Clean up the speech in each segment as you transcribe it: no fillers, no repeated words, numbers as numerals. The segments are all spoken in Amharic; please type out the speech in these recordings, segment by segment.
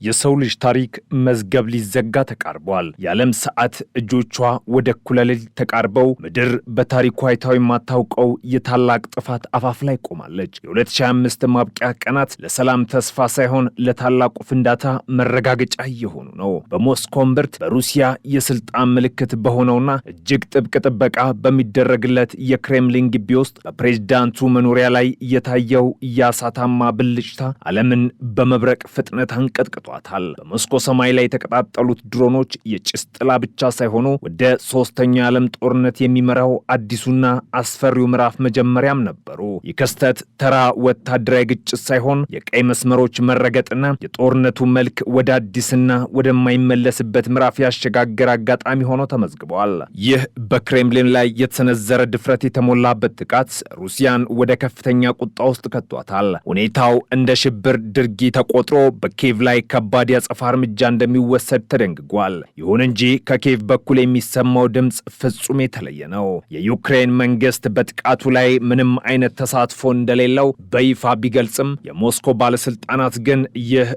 የሰው ልጅ ታሪክ መዝገብ ሊዘጋ ተቃርቧል። የዓለም ሰዓት እጆቿ ወደ እኩለ ሌሊት ተቃርበው ምድር በታሪኳ አይታው የማታውቀው የታላቅ ጥፋት አፋፍ ላይ ቆማለች። የ2025 ማብቂያ ቀናት ለሰላም ተስፋ ሳይሆን ለታላቁ ፍንዳታ መረጋገጫ እየሆኑ ነው። በሞስኮ እምብርት በሩሲያ የስልጣን ምልክት በሆነውና እጅግ ጥብቅ ጥበቃ በሚደረግለት የክሬምሊን ግቢ ውስጥ በፕሬዝዳንቱ መኖሪያ ላይ የታየው የእሳታማ ብልጭታ ዓለምን በመብረቅ ፍጥነት አንቀጥቅጧል። በሞስኮ ሰማይ ላይ የተቀጣጠሉት ድሮኖች የጭስ ጥላ ብቻ ሳይሆኑ ወደ ሶስተኛው የዓለም ጦርነት የሚመራው አዲሱና አስፈሪው ምዕራፍ መጀመሪያም ነበሩ። ይህ ክስተት ተራ ወታደራዊ ግጭት ሳይሆን የቀይ መስመሮች መረገጥና የጦርነቱ መልክ ወደ አዲስና ወደማይመለስበት ምዕራፍ ያሸጋገረ አጋጣሚ ሆኖ ተመዝግቧል። ይህ በክሬምሊን ላይ የተሰነዘረ ድፍረት የተሞላበት ጥቃት ሩሲያን ወደ ከፍተኛ ቁጣ ውስጥ ከቷታል። ሁኔታው እንደ ሽብር ድርጊት ተቆጥሮ በኪየቭ ላይ ከባድ የአጸፋ እርምጃ እንደሚወሰድ ተደንግጓል። ይሁን እንጂ ከኪየቭ በኩል የሚሰማው ድምፅ ፍጹም የተለየ ነው። የዩክሬን መንግስት በጥቃቱ ላይ ምንም አይነት ተሳትፎ እንደሌለው በይፋ ቢገልጽም የሞስኮ ባለስልጣናት ግን ይህ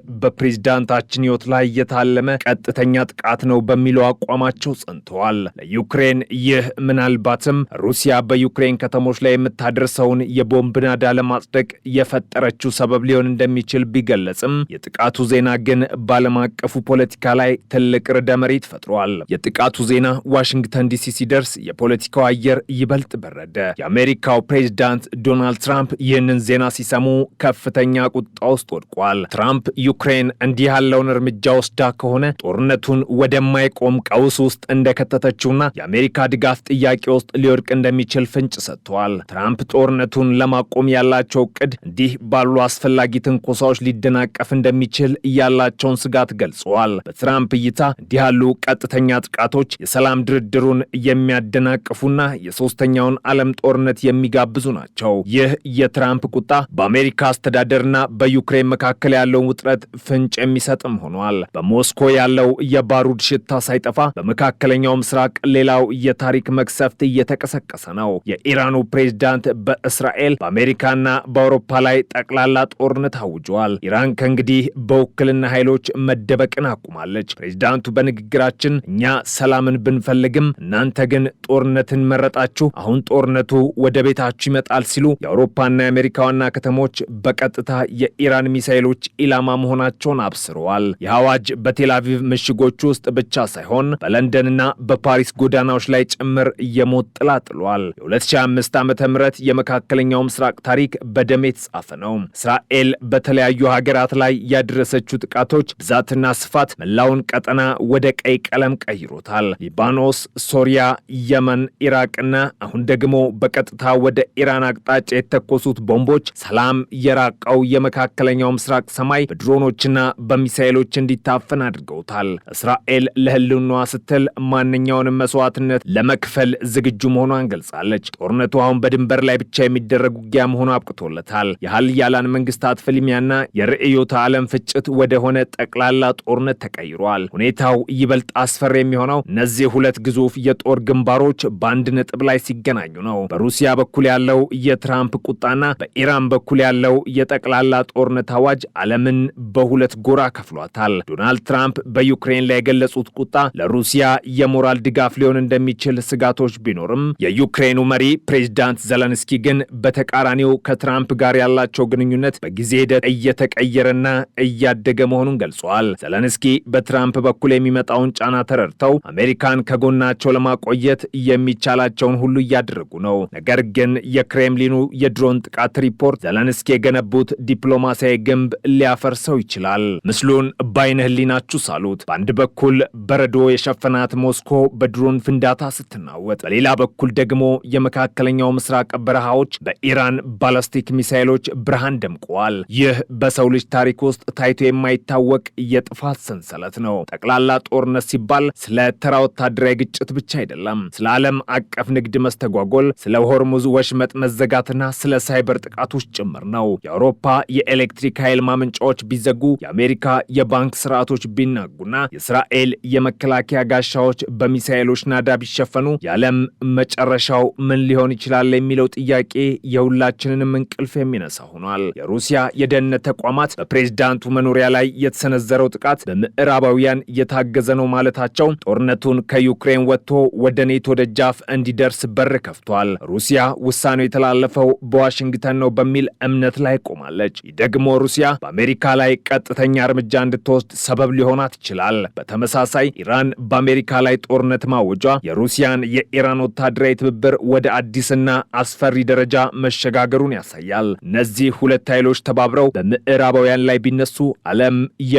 በፕሬዝዳንታችን ሕይወት ላይ የታለመ ቀጥተኛ ጥቃት ነው በሚለው አቋማቸው ጸንተዋል። ለዩክሬን ይህ ምናልባትም ሩሲያ በዩክሬን ከተሞች ላይ የምታደርሰውን የቦምብ ናዳ ለማጽደቅ የፈጠረችው ሰበብ ሊሆን እንደሚችል ቢገለጽም የጥቃቱ ዜና ግን በዓለም አቀፉ ፖለቲካ ላይ ትልቅ ርዕደ መሬት ፈጥሯል። የጥቃቱ ዜና ዋሽንግተን ዲሲ ሲደርስ የፖለቲካው አየር ይበልጥ በረደ። የአሜሪካው ፕሬዝዳንት ዶናልድ ትራምፕ ይህንን ዜና ሲሰሙ ከፍተኛ ቁጣ ውስጥ ወድቋል። ትራምፕ ዩክሬን እንዲህ ያለውን እርምጃ ወስዳ ከሆነ ጦርነቱን ወደማይቆም ቀውስ ውስጥ እንደከተተችውና የአሜሪካ ድጋፍ ጥያቄ ውስጥ ሊወድቅ እንደሚችል ፍንጭ ሰጥተዋል። ትራምፕ ጦርነቱን ለማቆም ያላቸው እቅድ እንዲህ ባሉ አስፈላጊ ትንኮሳዎች ሊደናቀፍ እንደሚችል ያላቸውን ስጋት ገልጸዋል። በትራምፕ እይታ እንዲህ ያሉ ቀጥተኛ ጥቃቶች የሰላም ድርድሩን የሚያደናቅፉና የሶስተኛውን ዓለም ጦርነት የሚጋብዙ ናቸው። ይህ የትራምፕ ቁጣ በአሜሪካ አስተዳደርና በዩክሬን መካከል ያለውን ውጥረት ፍንጭ የሚሰጥም ሆኗል። በሞስኮ ያለው የባሩድ ሽታ ሳይጠፋ በመካከለኛው ምስራቅ ሌላው የታሪክ መክሰፍት እየተቀሰቀሰ ነው። የኢራኑ ፕሬዝዳንት በእስራኤል በአሜሪካና በአውሮፓ ላይ ጠቅላላ ጦርነት አውጇል። ኢራን ከእንግዲህ በውክልና ኃይሎች መደበቅን አቁማለች። ፕሬዝዳንቱ በንግግራችን እኛ ሰላምን ብንፈልግም እናንተ ግን ጦርነትን መረጣችሁ፣ አሁን ጦርነቱ ወደ ቤታችሁ ይመጣል ሲሉ የአውሮፓና የአሜሪካ ዋና ከተሞች በቀጥታ የኢራን ሚሳኤሎች ኢላማ መሆናቸውን አብስረዋል። ይህ አዋጅ በቴልአቪቭ ምሽጎች ውስጥ ብቻ ሳይሆን በለንደንና በፓሪስ ጎዳናዎች ላይ ጭምር የሞት ጥላ ጥሏል። የ2025 ዓ.ም የመካከለኛው ምስራቅ ታሪክ በደም የተጻፈ ነው። እስራኤል በተለያዩ ሀገራት ላይ ያደረሰችው ጥቃቶች ብዛትና ስፋት መላውን ቀጠና ወደ ቀይ ቀለም ቀይሮታል። ሊባኖስ፣ ሶሪያ፣ የመን፣ ኢራቅና አሁን ደግሞ በቀጥታ ወደ ኢራን አቅጣጫ የተኮሱት ቦምቦች ሰላም የራቀው የመካከለኛው ምስራቅ ሰማይ በድሮኖችና በሚሳኤሎች እንዲታፈን አድርገውታል። እስራኤል ለህልውናዋ ስትል ማንኛውንም መስዋዕትነት ለመክፈል ዝግጁ መሆኗን ገልጻለች። ጦርነቱ አሁን በድንበር ላይ ብቻ የሚደረግ ውጊያ መሆኑ አብቅቶለታል። የኃያላን መንግስታት ፍልሚያና የርዕዮተ ዓለም ፍጭት ወደ ሆነ ጠቅላላ ጦርነት ተቀይሯል። ሁኔታው ይበልጥ አስፈሪ የሚሆነው እነዚህ ሁለት ግዙፍ የጦር ግንባሮች በአንድ ነጥብ ላይ ሲገናኙ ነው። በሩሲያ በኩል ያለው የትራምፕ ቁጣና በኢራን በኩል ያለው የጠቅላላ ጦርነት አዋጅ ዓለምን በሁለት ጎራ ከፍሏታል። ዶናልድ ትራምፕ በዩክሬን ላይ የገለጹት ቁጣ ለሩሲያ የሞራል ድጋፍ ሊሆን እንደሚችል ስጋቶች ቢኖርም የዩክሬኑ መሪ ፕሬዝዳንት ዘለንስኪ ግን በተቃራኒው ከትራምፕ ጋር ያላቸው ግንኙነት በጊዜ ሂደት እየተቀየረና እያደገ መሆኑን ገልጿል። ዘለንስኪ በትራምፕ በኩል የሚመጣውን ጫና ተረድተው አሜሪካን ከጎናቸው ለማቆየት የሚቻላቸውን ሁሉ እያደረጉ ነው። ነገር ግን የክሬምሊኑ የድሮን ጥቃት ሪፖርት ዘለንስኪ የገነቡት ዲፕሎማሲያዊ ግንብ ሊያፈርሰው ይችላል። ምስሉን በዓይነ ህሊናችሁ ሳሉት። በአንድ በኩል በረዶ የሸፈናት ሞስኮ በድሮን ፍንዳታ ስትናወጥ፣ በሌላ በኩል ደግሞ የመካከለኛው ምስራቅ በረሃዎች በኢራን ባላስቲክ ሚሳይሎች ብርሃን ደምቀዋል። ይህ በሰው ልጅ ታሪክ ውስጥ ታይቶ የማይታወቅ የጥፋት ሰንሰለት ነው። ጠቅላላ ጦርነት ሲባል ስለ ተራ ወታደራዊ ግጭት ብቻ አይደለም። ስለ ዓለም አቀፍ ንግድ መስተጓጎል፣ ስለ ሆርሙዝ ወሽመጥ መዘጋትና ስለ ሳይበር ጥቃቶች ጭምር ነው። የአውሮፓ የኤሌክትሪክ ኃይል ማመንጫዎች ቢዘጉ፣ የአሜሪካ የባንክ ስርዓቶች ቢናጉና የእስራኤል የመከላከያ ጋሻዎች በሚሳኤሎች ናዳ ቢሸፈኑ የዓለም መጨረሻው ምን ሊሆን ይችላል የሚለው ጥያቄ የሁላችንንም እንቅልፍ የሚነሳ ሆኗል። የሩሲያ የደህንነት ተቋማት በፕሬዝዳንቱ መኖሪያ ላይ የተሰነዘረው ጥቃት በምዕራባውያን የታገዘ ነው ማለታቸው ጦርነቱን ከዩክሬን ወጥቶ ወደ ኔቶ ደጃፍ እንዲደርስ በር ከፍቷል። ሩሲያ ውሳኔው የተላለፈው በዋሽንግተን ነው በሚል እምነት ላይ ቆማለች። ይህ ደግሞ ሩሲያ በአሜሪካ ላይ ቀጥተኛ እርምጃ እንድትወስድ ሰበብ ሊሆናት ይችላል። በተመሳሳይ ኢራን በአሜሪካ ላይ ጦርነት ማወጇ የሩሲያን የኢራን ወታደራዊ ትብብር ወደ አዲስና አስፈሪ ደረጃ መሸጋገሩን ያሳያል። እነዚህ ሁለት ኃይሎች ተባብረው በምዕራባውያን ላይ ቢነሱ ዓለም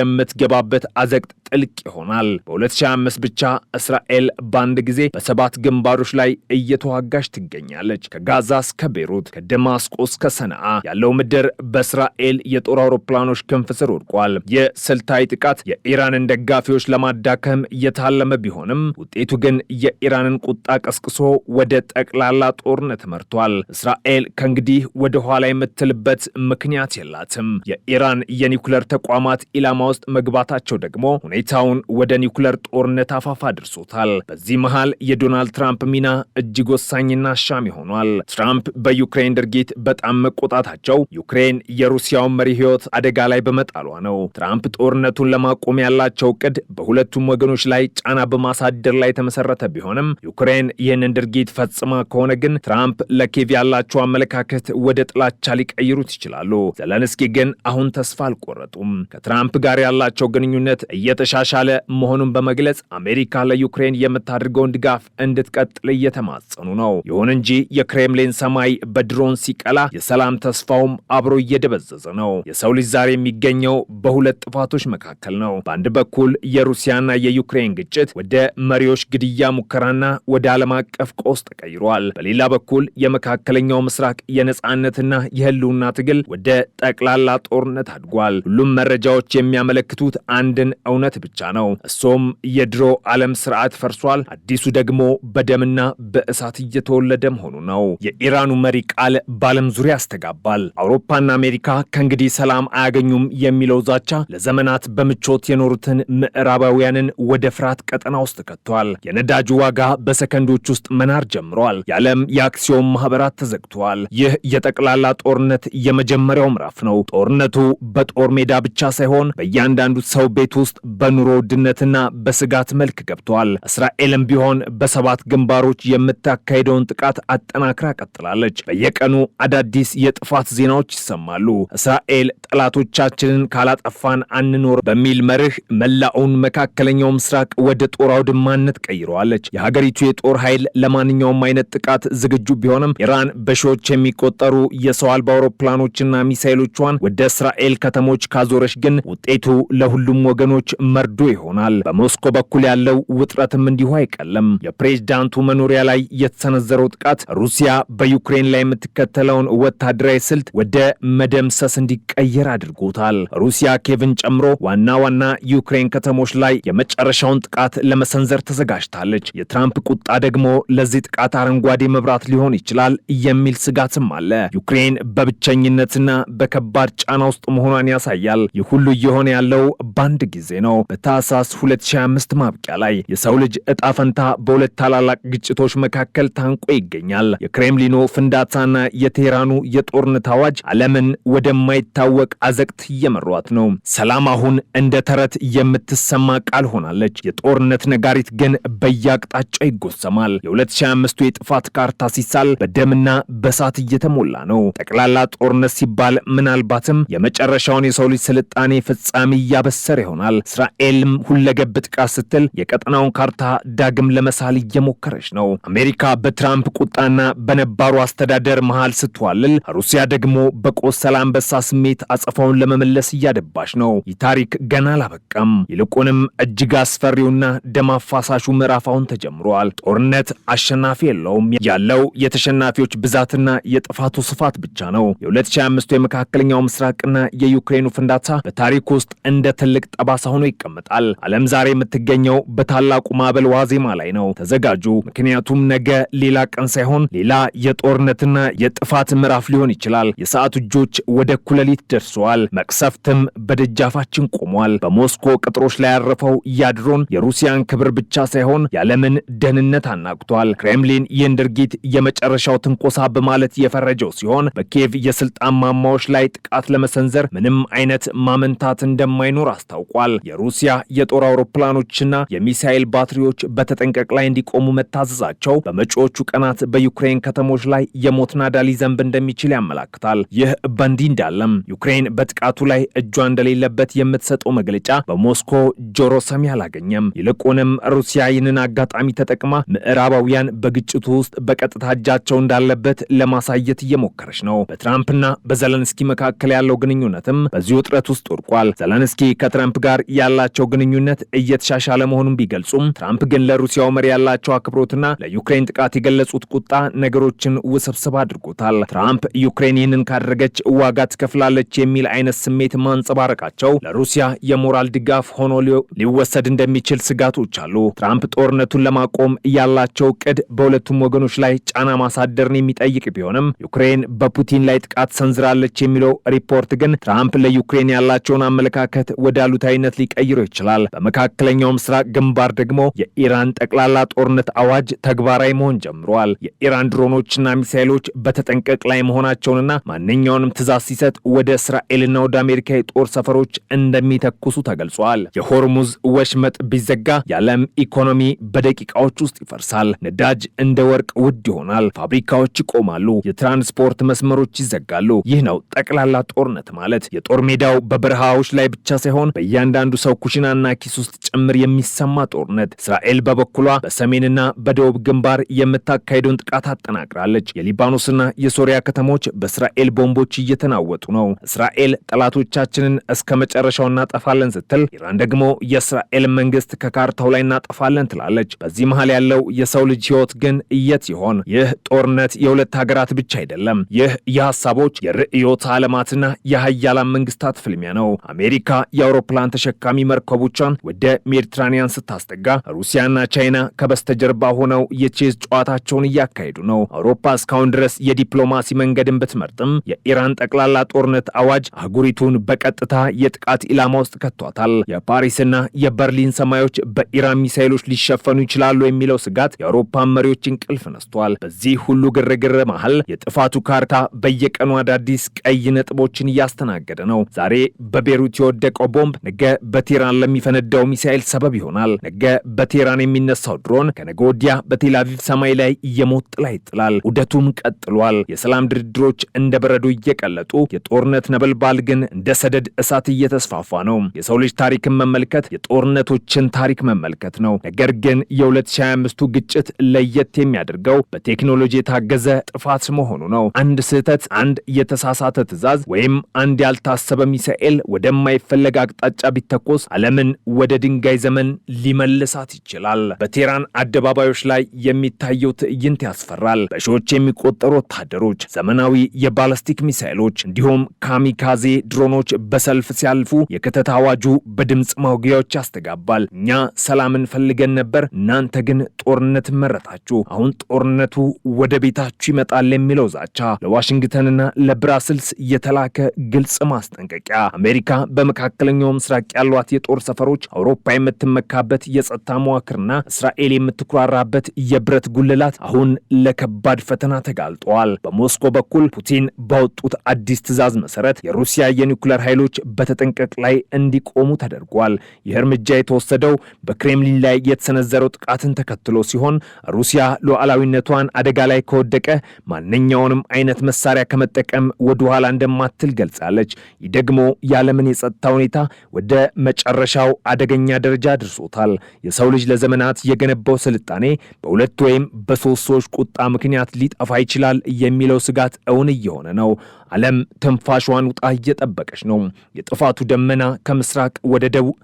የምትገባበት አዘቅት ጥልቅ ይሆናል። በ2025 ብቻ እስራኤል በአንድ ጊዜ በ7 ግንባሮች ላይ እየተዋጋች ትገኛለች። ከጋዛ እስከ ቤሩት፣ ከደማስቆ እስከ ሰነአ ያለው ምድር በእስራኤል የጦር አውሮፕላኖች ክንፍ ስር ወድቋል። የስልታዊ ጥቃት የኢራንን ደጋፊዎች ለማዳከም እየታለመ ቢሆንም ውጤቱ ግን የኢራንን ቁጣ ቀስቅሶ ወደ ጠቅላላ ጦርነት መርቷል። እስራኤል ከእንግዲህ ወደ ኋላ የምትልበት ምክንያት የላትም። የኢራን የኒውክለር ተቋማት ኢላማ ውስጥ መግባታቸው ደግሞ ሁኔታውን ወደ ኒውክለር ጦርነት አፋፍ አድርሶታል። በዚህ መሃል የዶናልድ ትራምፕ ሚና እጅግ ወሳኝና አሻሚ ሆኗል። ትራምፕ በዩክሬን ድርጊት በጣም መቆጣታቸው ዩክሬን የሩሲያውን መሪ ሕይወት አደጋ ላይ በመጣሏ ነው። ትራምፕ ጦርነቱን ለማቆም ያላቸው እቅድ በሁለቱም ወገኖች ላይ ጫና በማሳደር ላይ የተመሰረተ ቢሆንም ዩክሬን ይህንን ድርጊት ፈጽማ ከሆነ ግን ትራምፕ ለኪየቭ ያላቸው አመለካከት ወደ ጥላቻ ሊቀይሩት ይችላሉ። ዘለንስኪ ግን አሁን ተስፋ አልቆረጡም። ከትራምፕ ጋር ያላቸው ግንኙነት እየተሻሻለ መሆኑን በመግለጽ አሜሪካ ለዩክሬን የምታደርገውን ድጋፍ እንድትቀጥል እየተማጸኑ ነው። ይሁን እንጂ የክሬምሊን ሰማይ በድሮን ሲቀላ የሰላም ተስፋውም አብሮ እየደበዘዘ ነው። የሰው ልጅ ዛሬ የሚገኘው በሁለት ጥፋቶች መካከል ነው። በአንድ በኩል የሩሲያና የዩክሬን ግጭት ወደ መሪዎች ግድያ ሙከራና ወደ ዓለም አቀፍ ቀውስ ተቀይሯል። በሌላ በኩል የመካከለኛው ምስራቅ የነጻነትና የህልውና ትግል ወደ ጠቅላላ ጦርነት አድጓል። ሁሉም መረጃዎች የሚያመለክቱት አንድን እውነት ብቻ ነው። እሱም የድሮ ዓለም ስርዓት ፈርሷል፣ አዲሱ ደግሞ በደምና በእሳት እየተወለደ መሆኑ ነው። የኢራኑ መሪ ቃል በዓለም ዙሪያ ያስተጋባል። አውሮፓና አሜሪካ ከእንግዲህ ሰላም አያገኙም የሚለው ዛቻ ለዘመናት በምቾት የኖሩትን ምዕራባውያንን ወደ ፍርሃት ቀጠና ውስጥ ከቷል። የነዳጁ ዋጋ በሰከንዶች ውስጥ መናር ጀምሯል። የዓለም የአክሲዮን ማህበራት ተዘግቷል። ይህ የጠቅላላ ጦርነት የመጀመሪያው ምዕራፍ ነው። ጦርነቱ በጦር ሜዳ ብቻ ሳይሆን በእያንዳንዱ ሰው ቤት ውስጥ በኑሮ ውድነትና በስጋት መልክ ገብቷል። እስራኤልም ቢሆን በ7 ግንባሮች የምታካሄደውን ጥቃት አጠናክራ ቀጥላለች። በየቀኑ አዳዲስ የጥፋት ዜናዎች ይሰማሉ። እስራኤል ጠላቶቻችንን ካላጠፋን አንኖር በሚል መርህ መላውን መካከለኛው ምስራቅ ወደ ጦር አውድማነት ቀይረዋለች። የሀገሪቱ የጦር ኃይል ለማንኛውም አይነት ጥቃት ዝግጁ ቢሆንም ኢራን በሺዎች የሚቆጠሩ የሰው አልባ አውሮፕላኖችና ሚሳይሎቿን ወደ እስራኤል ከተሞች ካዞረች ግን ውጤቱ ለሁሉም ወገኖች መርዶ ይሆናል። በሞስኮ በኩል ያለው ውጥረትም እንዲሁ አይቀልም። የፕሬዝዳንቱ መኖሪያ ላይ የተሰነዘረው ጥቃት ሩሲያ በዩክሬን ላይ የምትከተለውን ወታደራዊ ስልት ወደ መደምሰስ እንዲቀየር አድርጎታል። ሩሲያ ኪየቭን ጨምሮ ዋና ዋና ዩክሬን ከተሞች ላይ የመጨረሻውን ጥቃት ለመሰንዘር ተዘጋጅታለች። የትራምፕ ቁጣ ደግሞ ለዚህ ጥቃት አረንጓዴ መብራት ሊሆን ይችላል የሚል ስጋትም አለ። ዩክሬን በብቸኝነትና በከባድ ጫና ውስጥ መሆኗን ያሳያል። ይህ ሁሉ እየሆነ ያለው በአንድ ጊዜ ነው። በታህሳስ 2025 ማብቂያ ላይ የሰው ልጅ እጣ ፈንታ በሁለት ታላላቅ ግጭቶች መካከል ታንቆ ይገኛል። የክሬምሊኑ ፍንዳታና የቴህራኑ የጦርነት አዋጅ ዓለምን ወደማይታወቅ አዘቅት እየመሯት ነው። ሰላም አሁን እንደ ተረት የምትሰማ ቃል ሆናለች። የጦርነት ነጋሪት ግን በየአቅጣጫው ይጎሰማል። የ2025ቱ የጥፋት ካርታ ሲሳል በደምና በእሳት እየተሞላ ነው። ጠቅላላ ጦርነት ሲባል ምናልባትም የመጨረሻውን የሰው ልጅ ስልጣኔ ፍጻሜ እያበሰረ ይሆናል። እስራኤልም ሁለገብ ጥቃት ስትል የቀጠናውን ካርታ ዳግም ለመሳል እየሞከረች ነው። አሜሪካ በትራምፕ ቁጣና በነባሩ አስተዳደር መሃል ስትዋልል፣ ሩሲያ ደግሞ በቆሰለ አንበሳ ስሜት አጸፋውን ለመመለስ እያደባች ነው። ይህ ታሪክ ገና አላበቃም። ይልቁንም እጅግ አስፈሪውና ደም አፋሳሹ ምዕራፍ አሁን ተጀምሯል። ጦርነት አሸናፊ የለውም። ያለው የተሸናፊዎች ብዛትና የጥፋቱ ስፋት ብቻ ነው። የ2025 የመካከለኛው ምስራቅና የዩክሬኑ ፍንዳታ በታሪክ ውስጥ እንደ ትልቅ ጠባሳ ሆኖ ይቀመጣል። ዓለም ዛሬ የምትገኘው በታላቁ ማዕበል ዋዜማ ላይ ነው። ተዘጋጁ፣ ምክንያቱም ነገ ሌላ ቀን ሳይሆን ሌላ የጦርነትና የጥፋት ምዕራፍ ሊሆን ይችላል። የሰዓቱ እጆች ወደ እኩለ ሌሊት ደርሰዋል። መቅሰፍትም በደጃፋችን ቆሟል። በሞስኮ ቅጥሮች ላይ ያረፈው ያድሮን የሩሲያን ክብር ብቻ ሳይሆን የዓለምን ደህንነት አናግቷል። ክሬምሊን ይህን ድርጊት የመጨረሻው ትንኮሳ በማለት የፈረጀው ሲሆን በኪየቭ የስልጣን ማማዎች ላይ ጥቃት ለመሰንዘር ምንም አይነት ማመንታት እንደማይኖር አስታውቋል። የሩሲያ የጦር አውሮፕላኖችና የሚሳኤል ባትሪዎች በተጠንቀቅ ላይ እንዲቆሙ መታዘዛቸው በመጪዎቹ ቀናት በዩክሬን ከተሞች ላይ የሞት ናዳ ሊዘንብ እንደሚችል ያመላክታል። ይህ በእንዲህ እንዳለም ዩክሬን በጥቃቱ ላይ እጇ እንደሌለበት የምትሰጠው መግለጫ በሞስኮ ጆሮ ሰሚ አላገኘም። ይልቁንም ሩሲያ ይህንን አጋጣሚ ተጠቅማ ምዕራባውያን በግጭቱ ውስጥ በቀጥታ እጃቸው እንዳለበት ለማሳየት እየሞከረች ነው። በትራምፕና በዘለንስኪ መካከል ያለው ግንኙነትም በዚህ ውጥረት ውስጥ ወድቋል። ዘለንስኪ ከትራምፕ ጋር ያላቸው ግንኙነት እየተሻሻለ መሆኑን ቢገልጹም ትራምፕ ግን ለሩሲያው መሪ ያላቸው አክብሮትና ለዩክሬን ጥቃት የገለጹት ቁጣ ነገሮችን ውስብስብ አድርጎታል። ትራምፕ ዩክሬን ይህንን ካደረገች ዋጋ ትከፍላለች የሚል አይነት ስሜት ማንጸባረቃቸው ለሩሲያ የሞራል ድጋፍ ሆኖ ሊወሰድ እንደሚችል ስጋቶች አሉ። ትራምፕ ጦርነቱን ለማቆም ያላቸው ዕቅድ በሁለቱም ወገኖች ላይ ጫና ማሳደርን የሚጠይቅ ቢሆንም ዩክሬን በፑቲን ላይ ጥቃት ሰንዝራለች የሚለው ሪፖርት ግን ትራምፕ ለዩክሬን ያላቸውን አመለካከት ወደ አሉታዊነት ሊቀይረው ይችላል። በመካከለኛው ምስራቅ ግንባር ደግሞ የኢራን ጠቅላላ ጦርነት አዋጅ ተግባራዊ መሆን ጀምሯል። የኢራን ድሮኖችና ሚሳኤሎች በተጠንቀቅ ላይ መሆናቸውንና ማንኛውንም ትዕዛዝ ሲሰጥ ወደ እስራኤልና ወደ አሜሪካ የጦር ሰፈሮች እንደሚተኩሱ ተገልጿል። የሆርሙዝ ወሽመጥ ቢዘጋ የዓለም ኢኮኖሚ በደቂቃዎች ውስጥ ይፈርሳል። ነዳጅ እንደ ወርቅ ውድ ይሆናል። ፋብሪካዎች ይቆማሉ። የትራንስፖርት መስመሮች ይዘጋሉ። ይህ ነው ጠቅላላ ጦርነት ማለት። የጦር ሜዳው በበረሃዎች ላይ ብቻ ሳይሆን በእያንዳንዱ ሰው ኩሽናና ኪስ ውስጥ ጭምር የሚሰማ ጦርነት። እስራኤል በበኩሏ በሰሜንና በደቡብ ግንባር የምታካሄደውን ጥቃት አጠናቅራለች። የሊባኖስና የሶሪያ ከተሞች በእስራኤል ቦምቦች እየተናወጡ ነው። እስራኤል ጠላቶቻችንን እስከ መጨረሻው እናጠፋለን ስትል፣ ኢራን ደግሞ የእስራኤል መንግስት ከካርታው ላይ እናጠፋለን ትላለች። በዚህ መሃል ያለው የሰው ልጅ ህይወት ግን የት ይሆን? ይህ ጦርነት የሁለት ሀገራት ብቻ አይደለም። ይህ የሐሳቦች የርዕዮተ ዓለማትና የሀያላን መንግስታት ፍልሚያ ነው። አሜሪካ የአውሮፕላን ተሸካሚ መርከቦቿን ወደ ሜዲትራኒያን ስታስጠጋ፣ ሩሲያና ቻይና ከበስተጀርባ ሆነው የቼዝ ጨዋታቸውን እያካሄዱ ነው። አውሮፓ እስካሁን ድረስ የዲፕሎማሲ መንገድን ብትመርጥም የኢራን ጠቅላላ ጦርነት አዋጅ አህጉሪቱን በቀጥታ የጥቃት ኢላማ ውስጥ ከቷታል። የፓሪስና የበርሊን ሰማዮች በኢራን ሚሳኤሎች ሊሸፈኑ ይችላሉ የሚለው ስጋት የአውሮፓ መሪዎች እንቅልፍ ነስቷል። በዚህ ሁሉ ግርግር መሃል የጥፋቱ ካርታ በየቀኑ አዳዲስ ቀይ ነጥቦችን እያስተናገደ ነው። ዛሬ በቤሩት የወደቀው ቦምብ ነገ በቴህራን ለሚፈነዳው ሚሳኤል ሰበብ ይሆናል። ነገ በቴህራን የሚነሳው ድሮን ከነገ ወዲያ በቴልአቪቭ ሰማይ ላይ የሞት ጥላ ይጥላል። ውደቱም ቀጥሏል። የሰላም ድርድሮች እንደ በረዶ እየቀለጡ፣ የጦርነት ነበልባል ግን እንደ ሰደድ እሳት እየተስፋፋ ነው። የሰው ልጅ ታሪክን መመልከት የጦርነቶችን ታሪክ መመልከት ነው። ነገር ግን የ2025ቱ ግጭት ለየት የሚያደርገው በቴክኖሎጂ የታገዘ ጥፋት መሆኑ ነው። አንድ ስህተት፣ አንድ የተሳሳተ ትዕዛዝ ወይም አንድ ያልታሰበ ሚሳኤል ወደማይፈለግ አቅጣጫ ቢተኮስ ዓለምን ወደ ድንጋይ ዘመን ሊመልሳት ይችላል። በቴህራን አደባባዮች ላይ የሚታየው ትዕይንት ያስፈራል። በሺዎች የሚቆጠሩ ወታደሮች፣ ዘመናዊ የባላስቲክ ሚሳኤሎች እንዲሁም ካሚካዜ ድሮኖች በሰልፍ ሲያልፉ የክተት አዋጁ በድምፅ ማጉያዎች ያስተጋባል። እኛ ሰላምን ፈልገን ነበር፣ እናንተ ግን ጦርነት መረጣችሁ። አሁን ጦርነቱ ወደ ቤታችሁ ይመጣል የሚለው ዛቻ ለዋሽንግተንና ለብራስልስ የተላከ ግልጽ ማስጠንቀቂያ። አሜሪካ በመካከለኛው ምስራቅ ያሏት የጦር ሰፈሮች፣ አውሮፓ የምትመካበት የጸጥታ መዋቅርና እስራኤል የምትኩራራበት የብረት ጉልላት አሁን ለከባድ ፈተና ተጋልጠዋል። በሞስኮ በኩል ፑቲን ባወጡት አዲስ ትዕዛዝ መሰረት የሩሲያ የኒውክሌር ኃይሎች በተጠንቀቅ ላይ እንዲቆሙ ተደርጓል። ይህ እርምጃ የተወሰደው በክሬምሊን ላይ የተሰነዘረው ጥቃትን ተከትሎ ሲሆን ሩሲያ ሉዓላዊነቷን አደጋ ላይ ከወደቀ ማንኛውንም አይነት መሳሪያ ከመጠቀም ወደ ኋላ እንደማትል ገልጻለች። ይህ ደግሞ የዓለምን የጸጥታ ሁኔታ ወደ መጨረሻው አደገኛ ደረጃ አድርሶታል። የሰው ልጅ ለዘመናት የገነባው ስልጣኔ በሁለት ወይም በሶስት ሰዎች ቁጣ ምክንያት ሊጠፋ ይችላል የሚለው ስጋት እውን እየሆነ ነው። ዓለም ትንፋሿን ውጣ እየጠበቀች ነው። የጥፋቱ ደመና ከምስራቅ ወደ ደቡብ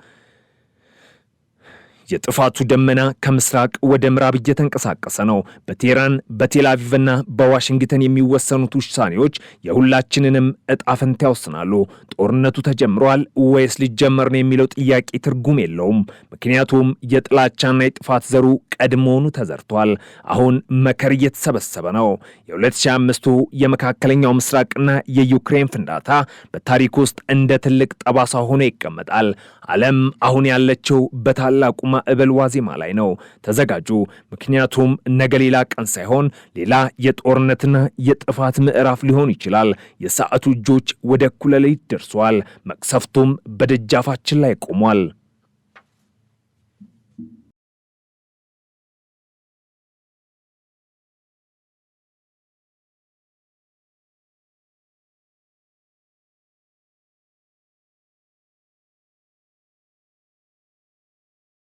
የጥፋቱ ደመና ከምስራቅ ወደ ምዕራብ እየተንቀሳቀሰ ነው። በቴህራን በቴልአቪቭና በዋሽንግተን የሚወሰኑት ውሳኔዎች የሁላችንንም እጣ ፈንታ ይወስናሉ። ጦርነቱ ተጀምሯል ወይስ ሊጀመር ነው የሚለው ጥያቄ ትርጉም የለውም። ምክንያቱም የጥላቻና የጥፋት ዘሩ ቀድሞውኑ ተዘርቷል። አሁን መከር እየተሰበሰበ ነው። የ2005ቱ የመካከለኛው ምስራቅና የዩክሬን ፍንዳታ በታሪክ ውስጥ እንደ ትልቅ ጠባሳ ሆኖ ይቀመጣል። ዓለም አሁን ያለችው በታላቁ ማዕበል ዋዜማ ላይ ነው። ተዘጋጁ፣ ምክንያቱም ነገ ሌላ ቀን ሳይሆን ሌላ የጦርነትና የጥፋት ምዕራፍ ሊሆን ይችላል። የሰዓቱ እጆች ወደ እኩለ ሌሊት ደርሷል። መቅሰፍቱም በደጃፋችን ላይ ቆሟል።